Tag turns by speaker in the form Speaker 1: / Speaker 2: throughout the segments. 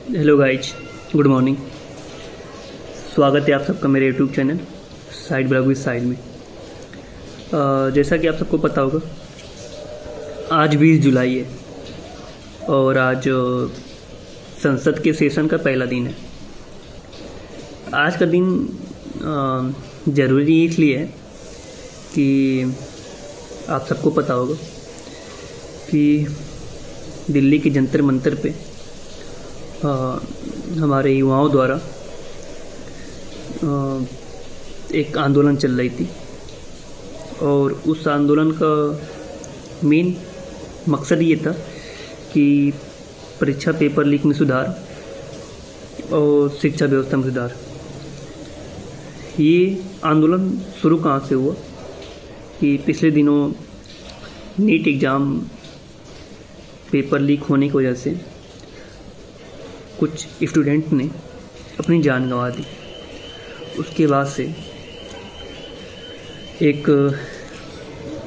Speaker 1: Hello guys, good morning. स्वागत है आप सबका मेरे YouTube channel side blog with side में। जैसा कि आप सबको पता होगा, आज 20 जुलाई है और आज संसद के सेशन का पहला दिन है। आज का दिन ज़रूरी इसलिए है कि आप सबको पता होगा कि दिल्ली के जंतर मंतर पे हमारे युवाओं द्वारा एक आंदोलन चल रही थी और उस आंदोलन का मेन मकसद ये था कि परीक्षा पेपर लीक में सुधार और शिक्षा व्यवस्था में सुधार। ये आंदोलन शुरू कहाँ से हुआ कि पिछले दिनों नीट एग्ज़ाम पेपर लीक होने की वजह से कुछ स्टूडेंट ने अपनी जान गंवा दी। उसके बाद से एक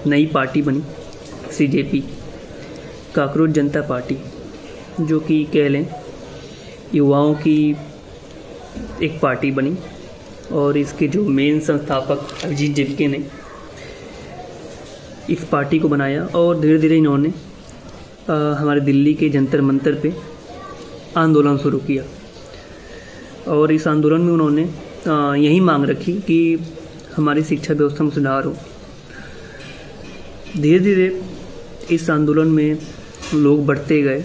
Speaker 1: नई पार्टी बनी, सीजेपी, काकरोच जनता पार्टी, जो कि कह लें युवाओं की एक पार्टी बनी। और इसके जो मेन संस्थापक अभिजीत जिपके ने इस पार्टी को बनाया और धीरे धीरे इन्होंने हमारे दिल्ली के जंतर मंतर पे आंदोलन शुरू किया। और इस आंदोलन में उन्होंने यही मांग रखी कि हमारी शिक्षा व्यवस्था में सुधार हो। धीरे धीरे इस आंदोलन में लोग बढ़ते गए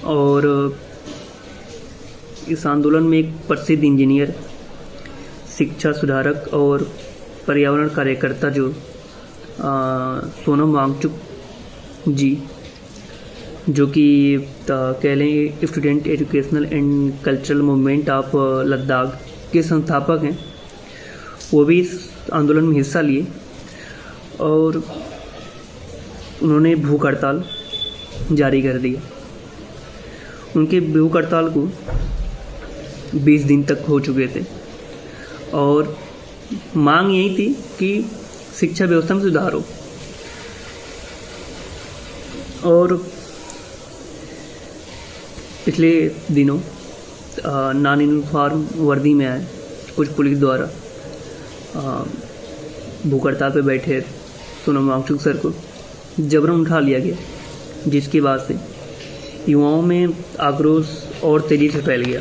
Speaker 1: और इस आंदोलन में एक प्रसिद्ध इंजीनियर, शिक्षा सुधारक और पर्यावरण कार्यकर्ता जो सोनम वांगचुक जी, जो कि कह लें student educational and cultural movement of Ladakh के संस्थापक हैं, वो भी इस आंदोलन में हिस्सा लिए और उन्होंने भूख हड़ताल जारी कर दिया। उनके भूख हड़ताल को 20 दिन तक हो चुके थे और मांग यही थी कि शिक्षा व्यवस्था में सुधार हो। और पिछले दिनों नॉन यूनिफॉर्म वर्दी में आए कुछ पुलिस द्वारा भूख हड़ताल पर बैठे सोनम वांगचुक सर को जबरन उठा लिया गया, जिसके बाद से युवाओं में आक्रोश और तेज़ी से फैल गया।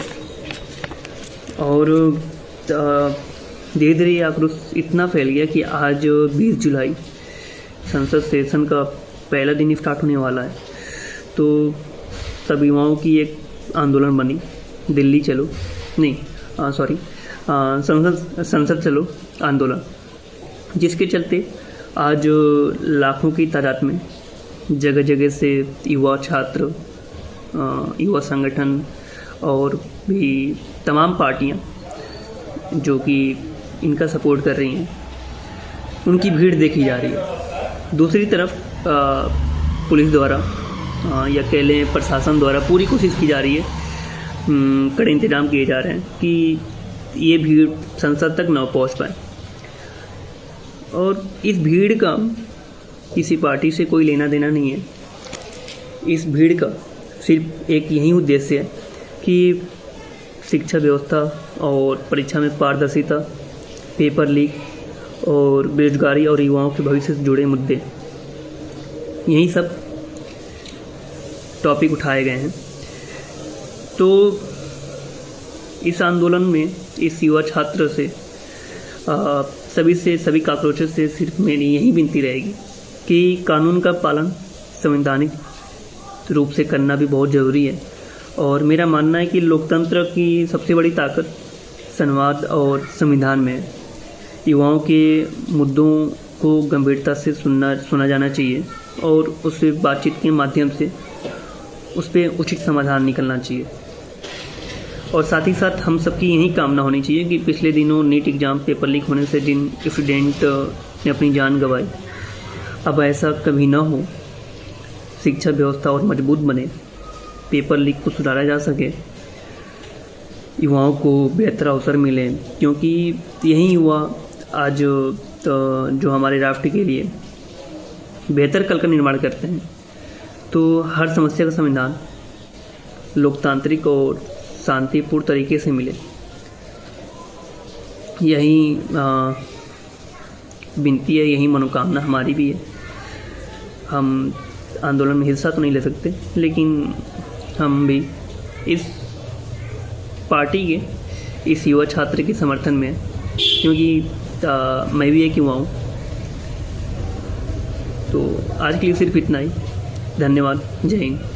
Speaker 1: और धीरे धीरे ये आक्रोश इतना फैल गया कि आज 20 जुलाई संसद सेशन का पहला दिन स्टार्ट होने वाला है। तो सब युवाओं की एक आंदोलन बनी, दिल्ली चलो नहीं सॉरी संसद चलो आंदोलन, जिसके चलते आज लाखों की तादाद में जगह जगह से युवा छात्र, युवा संगठन और भी तमाम पार्टियां जो कि इनका सपोर्ट कर रही हैं, उनकी भीड़ देखी जा रही है। दूसरी तरफ पुलिस द्वारा या कह लें प्रशासन द्वारा पूरी कोशिश की जा रही है, कड़े इंतजाम किए जा रहे हैं कि ये भीड़ संसद तक न पहुंच पाए। और इस भीड़ का किसी पार्टी से कोई लेना देना नहीं है। इस भीड़ का सिर्फ एक यही उद्देश्य है कि शिक्षा व्यवस्था और परीक्षा में पारदर्शिता, पेपर लीक और बेरोजगारी और युवाओं के भविष्य से जुड़े मुद्दे, यही सब टॉपिक उठाए गए हैं। तो इस आंदोलन में इस युवा छात्र से सभी काकरोचों से सिर्फ मेरी यही विनती रहेगी कि कानून का पालन संवैधानिक रूप से करना भी बहुत ज़रूरी है। और मेरा मानना है कि लोकतंत्र की सबसे बड़ी ताकत संवाद और संविधान में है। युवाओं के मुद्दों को गंभीरता से सुना जाना चाहिए और उससे बातचीत के माध्यम से उस पर उचित समाधान निकलना चाहिए। और साथ ही साथ हम सबकी यही कामना होनी चाहिए कि पिछले दिनों नीट एग्ज़ाम पेपर लीक होने से जिन स्टूडेंट ने अपनी जान गंवाई, अब ऐसा कभी ना हो। शिक्षा व्यवस्था और मजबूत बने, पेपर लीक को सुधारा जा सके, युवाओं को बेहतर अवसर मिले, क्योंकि यही युवा आज जो हमारे राष्ट्र के लिए बेहतर कल का निर्माण करते हैं। तो हर समस्या का समाधान लोकतांत्रिक और शांतिपूर्ण तरीके से मिले, यही विनती है, यही मनोकामना हमारी भी है। हम आंदोलन में हिस्सा तो नहीं ले सकते, लेकिन हम भी इस पार्टी के, इस युवा छात्र के समर्थन में हैं, क्योंकि मैं भी एक युवा हूँ। तो आज के लिए सिर्फ इतना ही। धन्यवाद। जय हिंद।